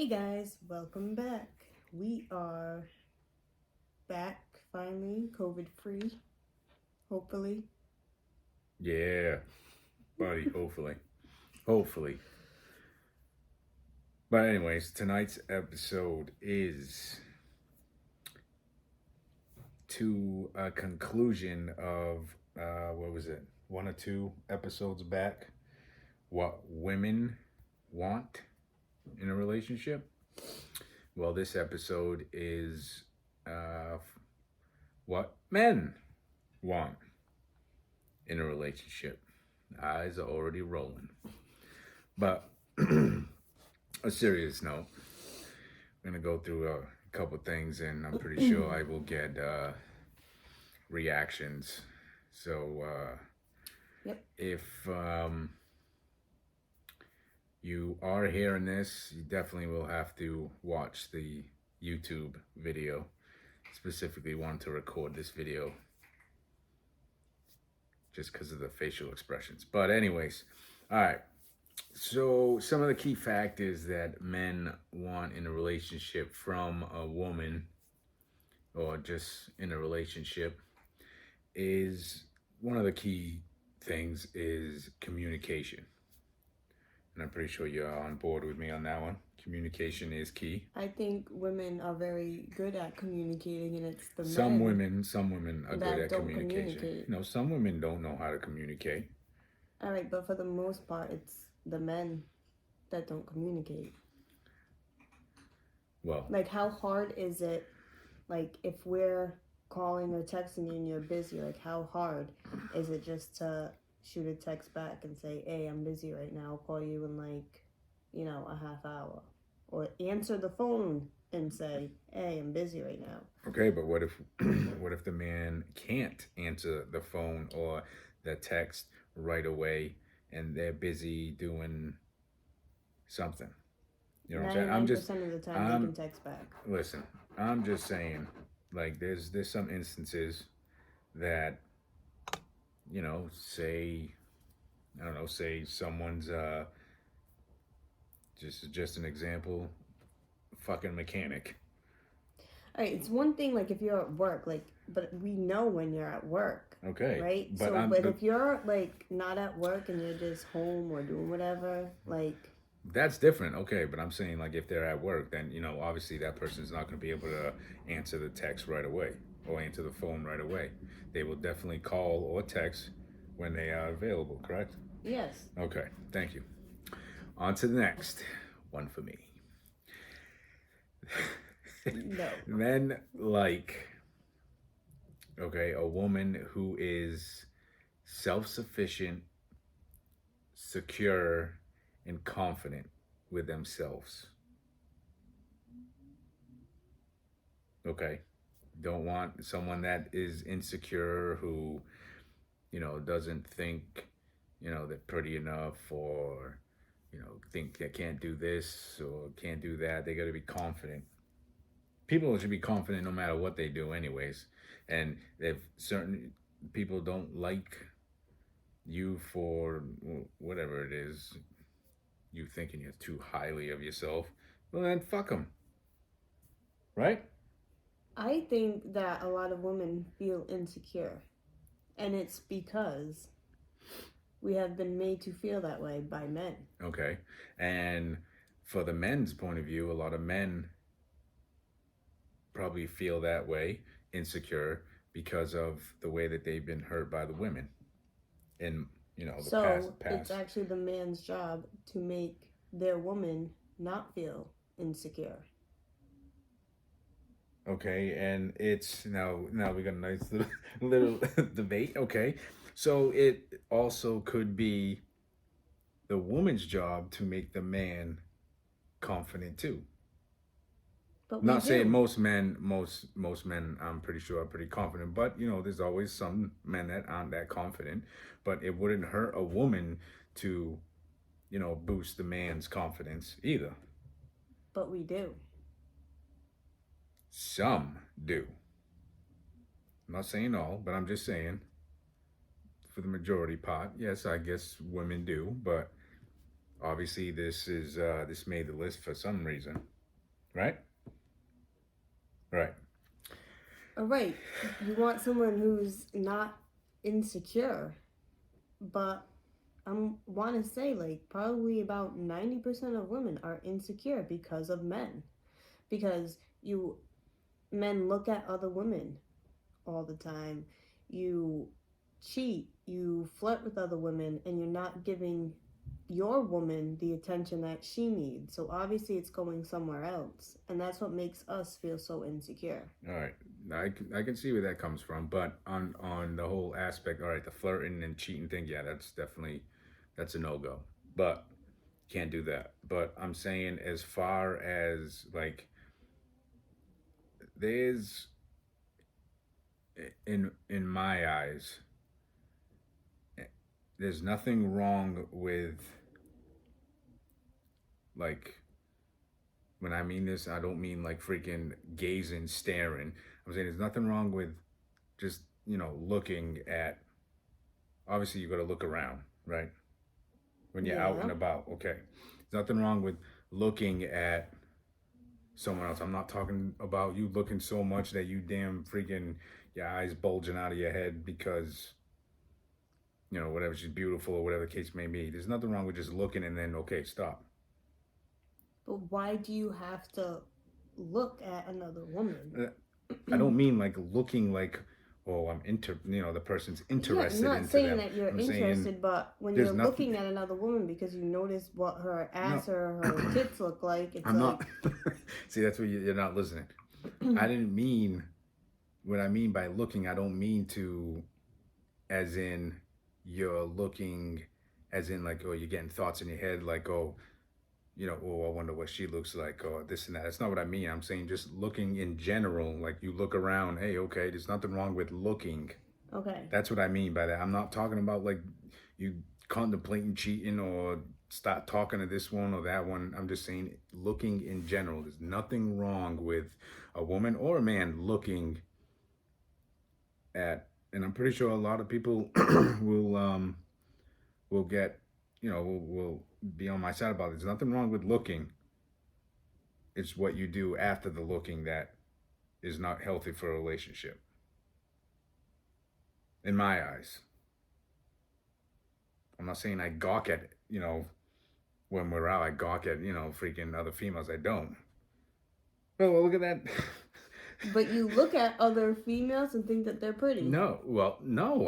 Guys, welcome back. We are back finally, COVID free, hopefully. Yeah, buddy, hopefully. Hopefully. But anyways, tonight's episode is to a conclusion of what was it? One or two episodes back. What women want in a relationship. Well, this episode is what men want in a relationship. Eyes are already rolling. But a serious note, I'm gonna go through a couple things, and I'm pretty sure I will get reactions. So Yep. if you are hearing this, you definitely will have to watch the YouTube video. Specifically, want to record this video just because of the facial expressions. But anyways, all right. So some of the key factors that men want in a relationship from a woman or just in a relationship is one of the key things is communication. And I'm pretty sure you're on board with me on that one. Communication is key. I think women are very good at communicating, and it's the Some men women are good at don't communication. communicate. No, some women don't know how to communicate. All right, but for the most part, it's the men that don't communicate. Well, Like, how hard is it? Like, if we're calling or texting you and you're busy, like, how hard is it just to shoot a text back and say, hey, I'm busy right now, I'll call you in a half hour? Or answer the phone and say, hey, I'm busy right now. okay, but what if what if the man can't answer the phone or the text right away and they're busy doing something? You know what I'm saying? 99% of the time they can text back. Listen, I'm just saying, like there's some instances that, say someone's just an example, fucking mechanic. All right, it's one thing like if you're at work, but we know when you're at work. Okay. Right? But if you're like not at work and you're just home or doing whatever, like that's different. Okay, but I'm saying like if they're at work, then obviously that person's not going to be able to answer the text right away or answer the phone right away. They will definitely call or text when they are available, correct? yes. Okay, thank you. On to the next one for me. No. Men like, okay, a woman who is self-sufficient, secure, and confident with themselves. Okay. Don't want someone that is insecure who, doesn't think, they're pretty enough or, think they can't do this or can't do that. They got to be confident. People should be confident no matter what they do, anyways. And if certain people don't like you for whatever it is, you thinking you're too highly of yourself, well then fuck them. Right? I think that a lot of women feel insecure. And it's because we have been made to feel that way by men. Okay. And for the men's point of view, a lot of men probably feel that way, insecure, because of the way that they've been hurt by the women in, the past. It's actually the man's job to make their woman not feel insecure. Okay, and it's now we got a nice little debate. Okay, so it also could be the woman's job to make the man confident too. But not saying most men, I'm pretty sure are pretty confident, but there's always some men that aren't that confident. But it wouldn't hurt a woman to, boost the man's confidence either. But we do. Some do. I'm not saying all, but I'm just saying for the majority part, yes, I guess women do, but obviously this made the list for some reason. right? Right. All right, you want someone who's not insecure, but I want to say like probably about 90% of women are insecure because of men. Because you men look at other women all the time. You cheat, you flirt with other women, and you're not giving your woman the attention that she needs. So obviously it's going somewhere else. And that's what makes us feel so insecure. All right. I can see where that comes from, but on the whole aspect, all right, the flirting and cheating thing, yeah, that's a no-go. But can't do that. But I'm saying as far as like there's in my eyes, there's nothing wrong with like when I mean this, I don't mean like freaking gazing, staring. I'm saying there's nothing wrong with just, looking at, obviously you got to look around, right? When you're out and Yeah. about, okay. There's nothing wrong with looking at someone else. I'm not talking about you looking so much that you damn freaking, your eyes bulging out of your head because, whatever, she's beautiful or whatever the case may be. There's nothing wrong with just looking and then, okay, stop. But why do you have to look at another woman? I don't mean like looking like, oh, the person's interested yeah, I'm not into saying them. that you're I'm interested, saying but when there's you're nothing. looking at another woman because you notice what her ass No, or her tits look like, it's I'm like, not. See, that's what you're not listening. I didn't mean what I mean by looking. I don't mean to, as in you're looking, as in like, oh, you're getting thoughts in your head, like, oh, oh, I wonder what she looks like, or this and that. That's not what I mean. I'm saying just looking in general, like you look around, hey, okay, there's nothing wrong with looking. okay. That's what I mean by that. I'm not talking about like you contemplating cheating or start talking to this one or that one. I'm just saying looking in general. There's nothing wrong with a woman or a man looking at, and I'm pretty sure a lot of people will get, will be on my side about it. There's nothing wrong with looking. It's what you do after the looking that is not healthy for a relationship. In my eyes. I'm not saying I gawk at, when we're out, I gawk at, freaking other females. I don't. Oh, well, look at that. But you look at other females and think that they're pretty. No,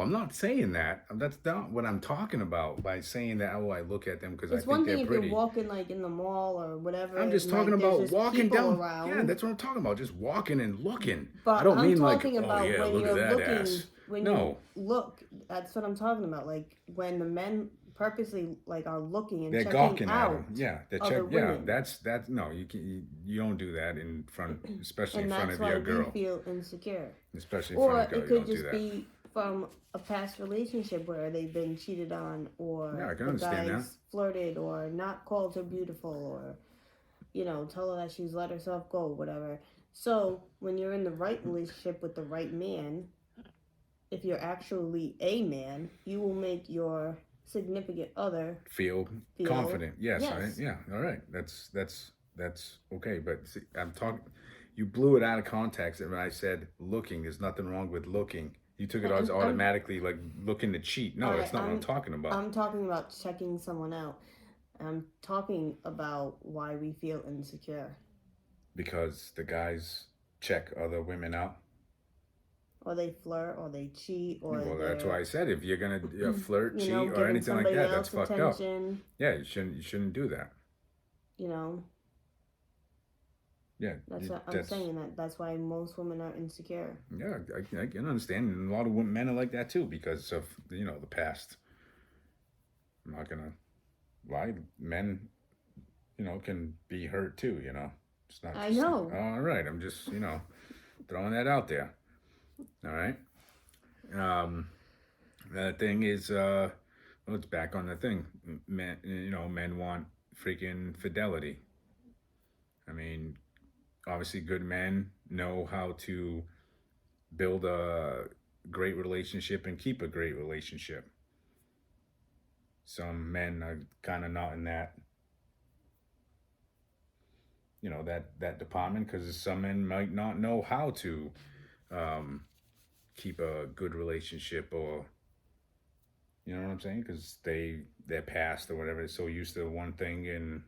I'm not saying that. That's not what I'm talking about by saying that, oh, I look at them because I think they're pretty. It's one thing if you're walking like in the mall or whatever. I'm just and, talking like, about there's just walking people down. around. Yeah, that's what I'm talking about. Just walking and looking. But I don't I'm mean like, talking about oh yeah, when look you're at that looking, ass. when No. you look. That's what I'm talking about. Like when the men purposely like are looking and They're checking gawking out. at them. Yeah, they're other check. Yeah, women. that's no. You don't do that in front, especially And in front that's of your why girl. we feel insecure. Especially in Or front of your it girl, you could don't do just that. be from a past relationship where they've been cheated on, or Yeah, I can the understand guys that. flirted, or not called her beautiful, or tell her that she's let herself go, whatever. So when you're in the right relationship with the right man, if you're actually a man, you will make your significant other Feel confident. Yes. Yes. Yeah. All right. That's okay. But see, I'm talking. You blew it out of context when I said looking. There's nothing wrong with looking. You took it as automatically like looking to cheat. No, that's not what I'm talking about. I'm talking about checking someone out. I'm talking about why we feel insecure. Because the guys check other women out. Or they flirt, or they cheat, or well, that's why I said if you're gonna flirt, cheat, or giving anything like somebody that, else that's fucked attention. up. Yeah, you shouldn't do that. Yeah, that's what I'm saying. That's why most women are insecure. Yeah, I can understand, and a lot of men are like that too because of the past. I'm not gonna lie, men, can be hurt too. It's not. I know. All right, I'm just throwing that out there. All right. The thing is, well, it's back on the thing. Men want freaking fidelity. I mean, obviously, good men know how to build a great relationship and keep a great relationship. Some men are kind of not in that that department, because some men might not know how to um, keep a good relationship, or you know what I'm saying, because their past or whatever is so used to one thing, and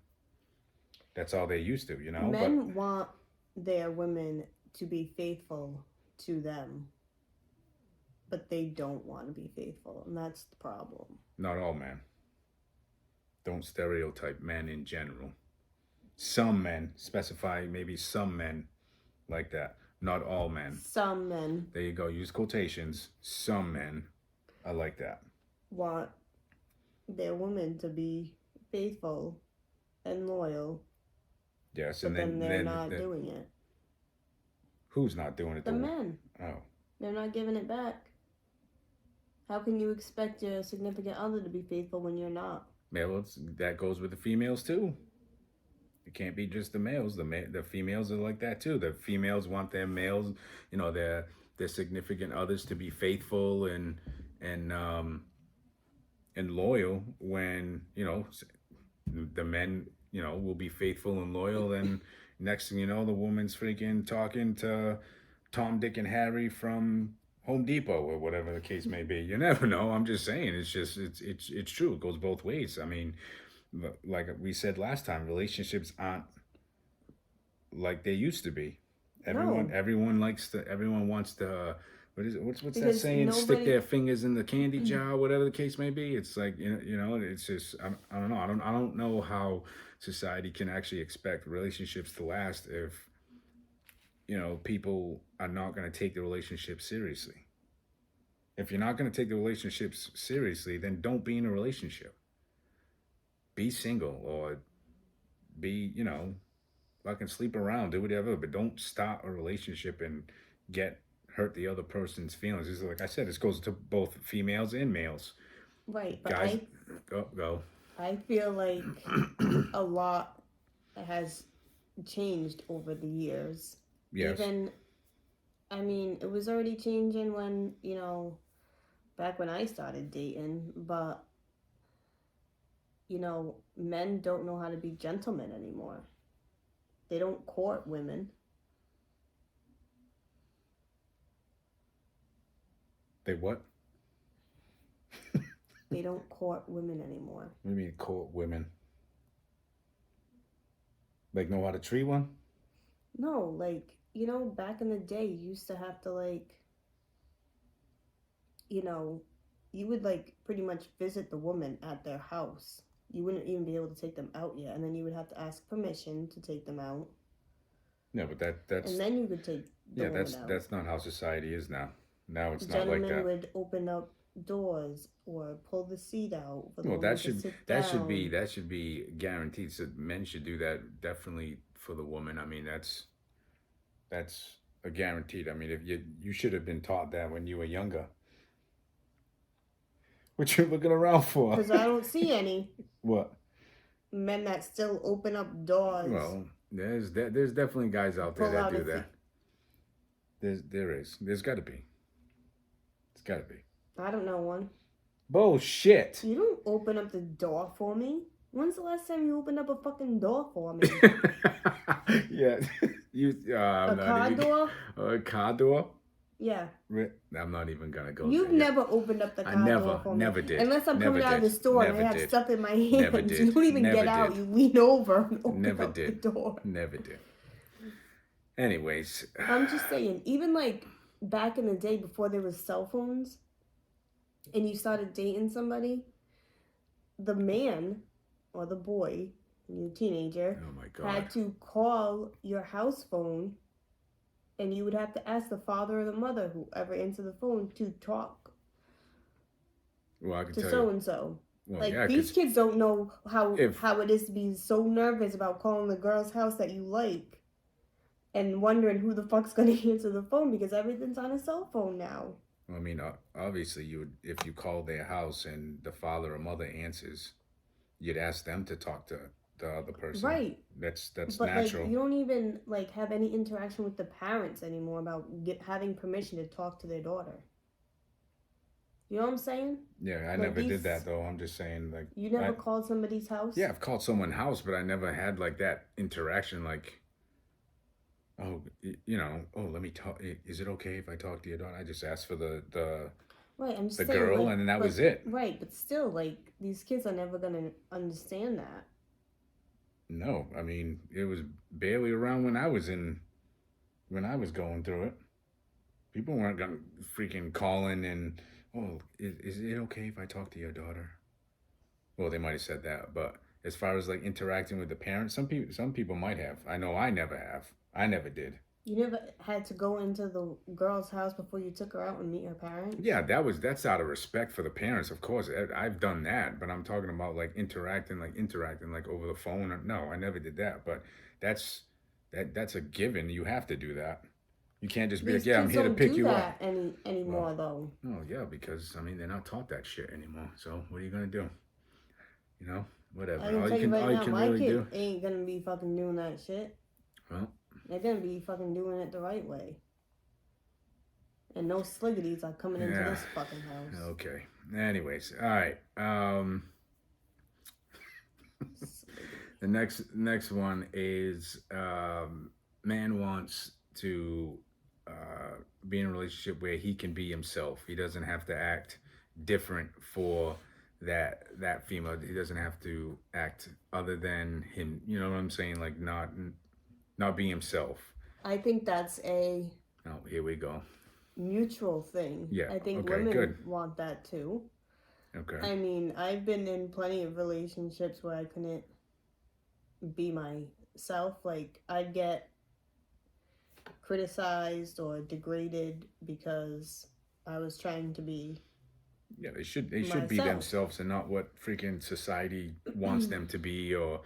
that's all they're used to, but Men want their women to be faithful to them, but they don't want to be faithful, and that's the problem. not all men. Don't stereotype men in general. Some men, specify maybe some men like that, not all men. Some men There you go, use quotations. Some men are like that. want their women to be faithful and loyal, Yes, but and then they're then not doing it. who's not doing it? The men. Oh, They're not giving it back. How can you expect your significant other to be faithful when you're not? yeah, well, that goes with the females too. It can't be just the males. The females are like that too. The females want their males, their significant others to be faithful and and loyal. When the men will be faithful and loyal, and next thing you know, the woman's freaking talking to Tom, Dick, and Harry from Home Depot or whatever the case may be. You never know. I'm just saying. It's true. It goes both ways. I mean, like we said last time, relationships aren't like they used to be. No. Everyone wants to what's that Because saying? Stick their fingers in the candy jar, whatever the case may be. It's like it's just I don't know. I don't know how society can actually expect relationships to last if people are not going to take the relationship seriously. If you're not going to take the relationships seriously, then don't be in a relationship. Be single, or be, fucking sleep around, do whatever, but don't start a relationship and hurt the other person's feelings. It's like I said, this goes to both females and males. Right, but Guys, go. I feel like a lot has changed over the years. Yes. It was already changing when, back when I started dating, but men don't know how to be gentlemen anymore. They don't court women. They what? They don't court women anymore. What do you mean court women? Like know how to treat one? No, back in the day, you used to have to, you would, pretty much visit the woman at their house. You wouldn't even be able to take them out yet, and then you would have to ask permission to take them out. No, but that's and then you could take the woman out. That's not how society is now. Now it's Gentlemen not like that. would open up doors or pull the seat out for the Well, woman that to should sit that down. should be guaranteed. So men should do that definitely for the woman. I mean, that's a guaranteed. I mean, if you should have been taught that when you were younger. What you looking around for? Because I don't see any. What? Men that still open up doors. Well, there's definitely guys out there that do that. There's got to be. It's got to be. I don't know one. Bullshit. You don't open up the door for me. When's the last time you opened up a fucking door for me? Yeah. A car door? A car door? Yeah. I'm not even gonna go. You've never opened up the car door for me. Never did. Unless I'm coming out of the store and I have stuff in my hands. You don't even get out. You lean over and open up the door. Never did. Anyways. I'm just saying, even back in the day before there was cell phones and you started dating somebody, the man or the boy, your teenager, oh my God, had to call your house phone, and you would have to ask the father or the mother, whoever answered the phone, to talk to so and so. These kids don't know how it is to be so nervous about calling the girl's house that you like and wondering who the fuck's gonna answer the phone because everything's on a cell phone now. I mean, obviously, if you call their house and the father or mother answers, you'd ask them to talk to the other person. Right. That's but natural. You don't even have any interaction with the parents anymore about having permission to talk to their daughter. You know what I'm saying? Yeah, I never did that though. I'm just saying you never called somebody's house? Yeah, I've called someone's house, but I never had that interaction Oh, oh, let me talk. Is it okay if I talk to your daughter? I just asked for Right, I'm the just saying, girl, like, and then that but was it. right, but still, like, these kids are never gonna understand that. No, I mean it was barely around when I was going through it. People weren't gonna freaking calling and, oh, is it okay if I talk to your daughter? Well, they might have said that, but as far as like interacting with the parents, some people might have. I know I never have. I never did. You never had to go into the girl's house before you took her out and meet her parents? Yeah, that's out of respect for the parents, of course. I've done that, but I'm talking about like interacting like over the phone. No, I never did that. But that's that's a given. You have to do that. You can't just be like, These yeah, I'm kids here to don't pick do you up. that Well, anymore, though. no, yeah, because I mean they're not taught that shit anymore. So what are you gonna do? You know, I whatever. can tell you right All you now, can my really kid do. ain't gonna be fucking doing that shit. Well, They're gonna be fucking doing it the right way. And no sliggities are coming into yeah. this fucking house. Okay. Anyways, all right. The Sliggity. next one is man wants to be in a relationship where he can be himself. He doesn't have to act different for that female. He doesn't have to act other than him. You know what I'm saying? Like not be himself. I think that's a Oh, here we go. mutual thing. Yeah. I think Okay. women Good. want that too. Okay. I mean, I've been in plenty of relationships where I couldn't be myself. Like, I'd get criticized or degraded because I was trying to be Yeah, they should be myself. themselves and not what freaking society wants them to be or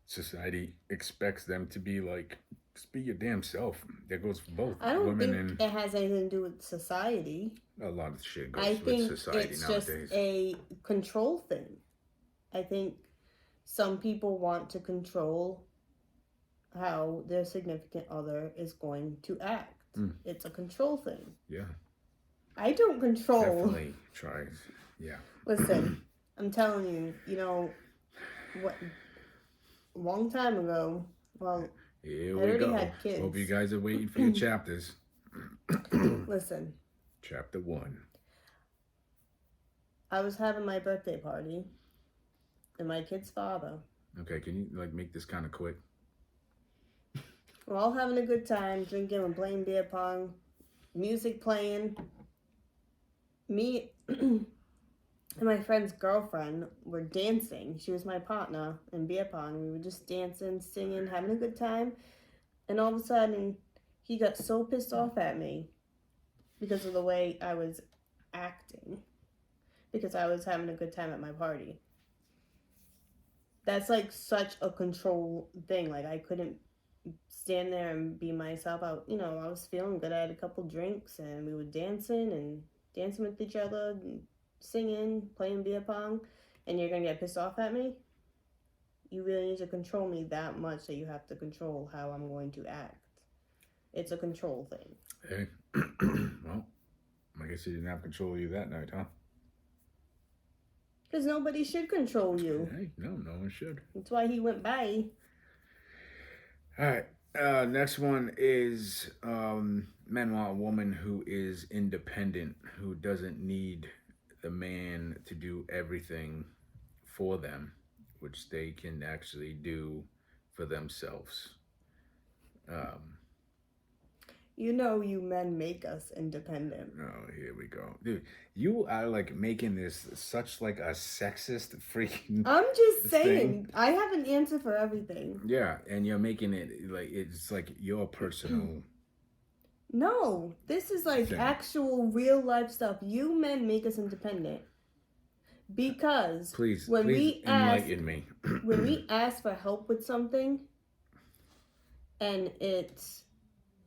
society expects them to be. Like, just be your damn self. That goes for both I don't women, think and it has anything to do with society. a lot of shit I goes with think society it's just nowadays. a control thing. I think some people want to control how their significant other is going to act. It's a control thing. Yeah, I don't control. definitely tries. Yeah. Listen, I'm telling you, what? A long time ago, well, Here I we already go. had kids. Hope you guys are waiting for your chapters. Listen, Chapter 1. I was having my birthday party, and my kid's father. Okay, can you like make this kind of quick? We're all having a good time, drinking and playing beer pong, music playing. Me and my friend's girlfriend were dancing. She was my partner in beer pong. We were just dancing, singing, having a good time. And all of a sudden, he got so pissed off at me because of the way I was acting. Because I was having a good time at my party. That's like such a control thing. Like, I couldn't stand there and be myself. I was feeling good. I had a couple drinks and we were dancing with each other, and singing, playing beer pong, and you're gonna get pissed off at me? You really need to control me that much that you have to control how I'm going to act. It's a control thing. Hey, well, I guess he didn't have control of you that night, huh? Because nobody should control you. Hey, no one should. That's why he went by. All right. Next one is men want a woman who is independent, who doesn't need the man to do everything for them, which they can actually do for themselves. You men make us independent. Oh, here we go. Dude, you are like making this such like a sexist freaking I'm just saying, thing. I have an answer for everything. Yeah, and you're making it like it's like your personal. No, this is like thing. actual real life stuff. You men make us independent. Because Please when we ask enlighten me. when we ask for help with something and it's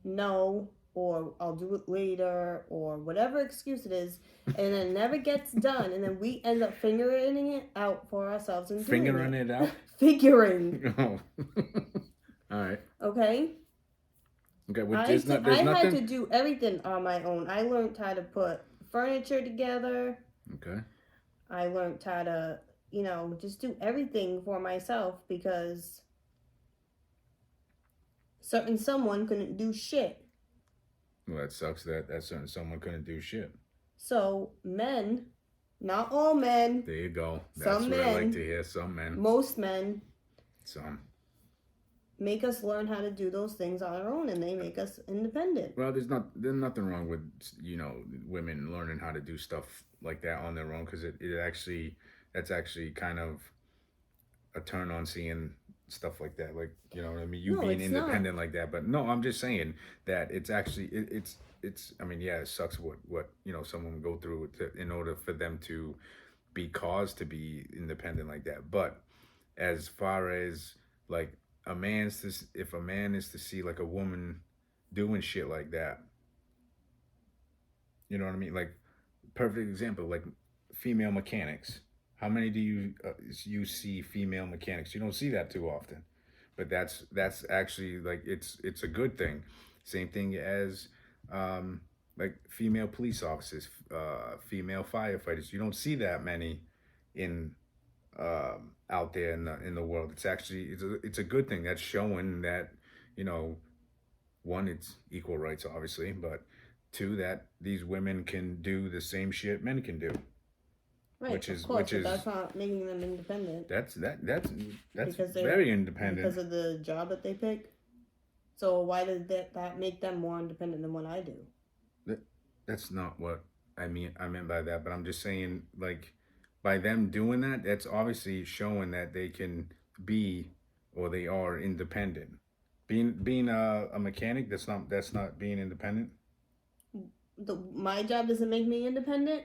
no, or I'll do it later, or whatever excuse it is, and it never gets done, and then we end up figuring it out for ourselves and doing Fingering it out? Figuring. Oh. All right. Okay? Okay, well, I there's nothing. had to do everything on my own. I learned how to put furniture together. Okay. I learned how to, just do everything for myself because certain someone couldn't do shit. Well, that sucks that certain someone couldn't do shit. So men, not all men. There you go. Some That's what I like men, to hear. Some men. Most men. Some. Make us learn how to do those things on our own, and they make us independent. Well, there's nothing wrong with, you know, women learning how to do stuff like that on their own, because that's actually kind of a turn on seeing stuff like that, like, you know what I mean, you being independent like that. But no, I'm just saying that it's actually it's I mean, yeah, it sucks what you know someone would go through in order for them to be caused to be independent like that. But as far as like if a man is to see like a woman doing shit like that, you know what I mean, like perfect example, like female mechanics. How many do you see female mechanics? You don't see that too often, but that's actually like it's a good thing. Same thing as like female police officers, female firefighters. You don't see that many in out there in the world. It's actually it's a good thing. That's showing that, you know, one, it's equal rights obviously, but two, that these women can do the same shit men can do. Right, which is that's not making them independent. That's very independent because of the job that they pick. So why did that make them more independent than what I do? That's not what I meant by that, but I'm just saying, like, by them doing that, that's obviously showing that they can be, or they are independent. Being a mechanic, that's not being independent. My job doesn't make me independent.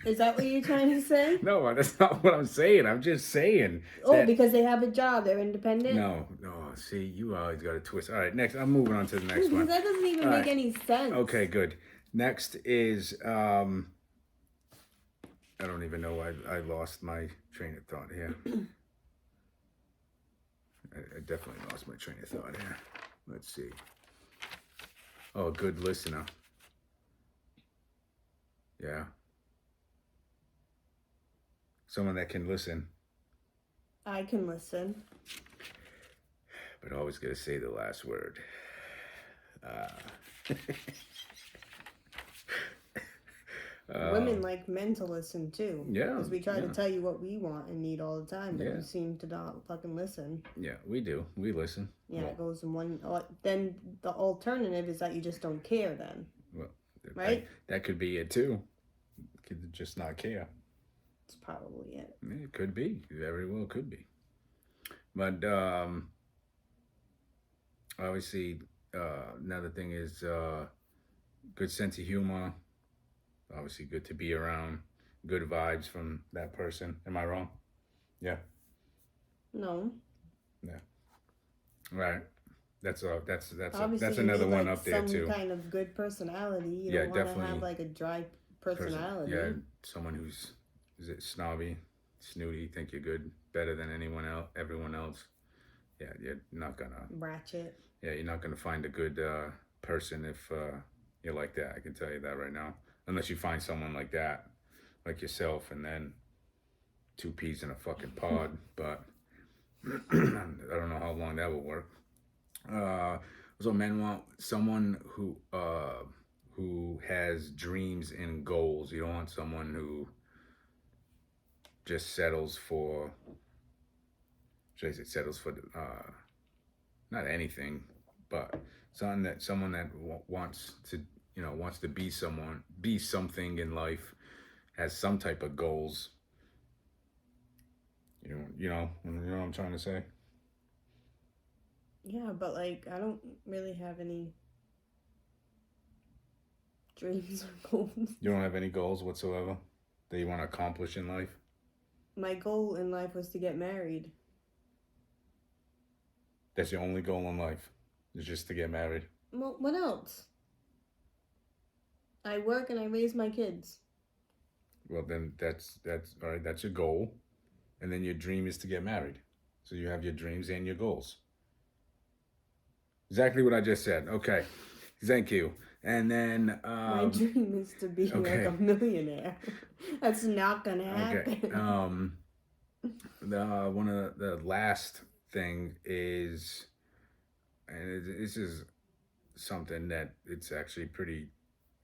Is that what you're trying to say? No, that's not what I'm saying. I'm just saying. Because they have a job, they're independent? No. See, you always got a twist. All right, next. I'm moving on to the next one. That doesn't even make any sense. Okay, good. Next is, I don't even know. I lost my train of thought here. I definitely lost my train of thought here. Let's see. Oh, good listener. Yeah. Someone that can listen. I can listen. But always got to say the last word. Women like men to listen too. Yeah. Because we try to tell you what we want and need all the time, but you seem to not fucking listen. Yeah, we do. We listen. Yeah, it goes in one. Then the alternative is that you just don't care then. Well, right? That could be it too. Could just not care. That's probably it. Yeah, it could be. Very well could be. But obviously, another thing is good sense of humor. Obviously, good to be around. Good vibes from that person. Am I wrong? Yeah. No. Yeah. Right. That's Obviously, another one up there too. Some kind of good personality. You don't want to have like a dry personality. Yeah, someone who's snobby, snooty, think you're good, better than everyone else. Yeah, you're not gonna ratchet. Yeah, you're not gonna find a good person if you're like that. I can tell you that right now. Unless you find someone like that, like yourself, and then two peas in a fucking pod. But I don't know how long that will work. So men want someone who has dreams and goals. You don't want someone who just settles for not anything, but someone that wants to be something in life, has some type of goals. You know what I'm trying to say? Yeah, but like I don't really have any dreams or goals. You don't have any goals whatsoever that you want to accomplish in life? My goal in life was to get married. That's your only goal in life, is just to get married? Well, what else? I work and I raise my kids. Well, then that's all right. That's your goal, and then your dream is to get married. So you have your dreams and your goals. Exactly what I just said. Okay, thank you. And then my dream is to be like a millionaire. That's not gonna happen. Okay. One of the last thing is, and this is something that it's actually pretty,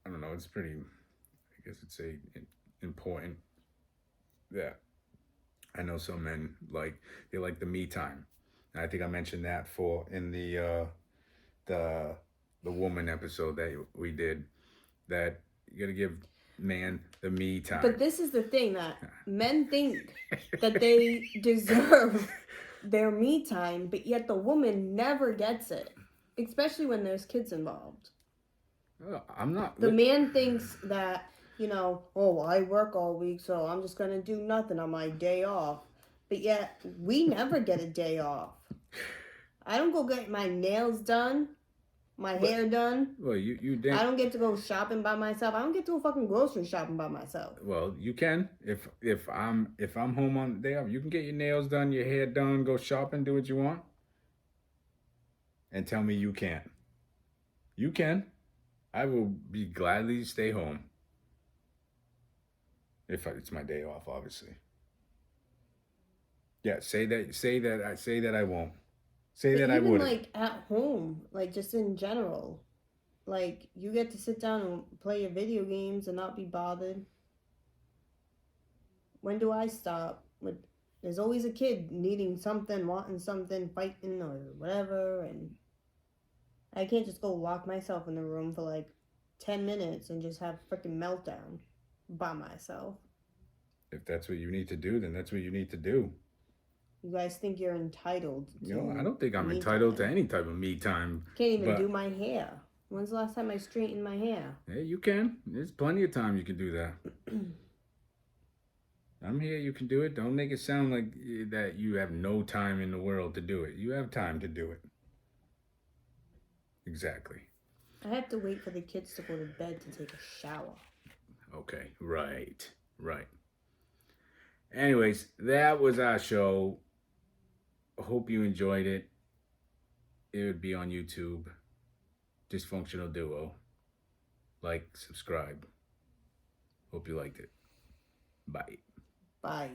I don't know, it's pretty, I guess it's important that I know some men they like the me time. And I think I mentioned that in the the woman episode that we did, that you got to give man the me time. But this is the thing, that men think that they deserve their me time, but yet the woman never gets it, especially when there's kids involved. I'm not. The man thinks that, oh, I work all week, so I'm just going to do nothing on my day off. But yet, we never get a day off. I don't go get my nails done, my hair done. Well, you I don't get to go shopping by myself. I don't get to go fucking grocery shopping by myself. Well, you can. If I'm home on the day off, you can get your nails done, your hair done, go shopping, do what you want. And tell me you can't. You can. I will be gladly stay home. If it's my day off, obviously. Yeah, say that I won't. Say that I wouldn't. Like at home, like just in general, like you get to sit down and play your video games and not be bothered. When do I stop? There's always a kid needing something, wanting something, fighting or whatever, and I can't just go lock myself in the room for like 10 minutes and just have a freaking meltdown by myself. If that's what you need to do, then that's what you need to do. You guys think you're entitled to I don't think I'm entitled to any type of me time. Can't even do my hair. When's the last time I straightened my hair? Yeah, you can. There's plenty of time you can do that. I'm here, you can do it. Don't make it sound like that you have no time in the world to do it. You have time to do it. Exactly. I have to wait for the kids to go to bed to take a shower. Okay, right. Anyways, that was our show. Hope you enjoyed it. It would be on YouTube. Dysfunctional Duo. Like, subscribe. Hope you liked it. Bye. Bye.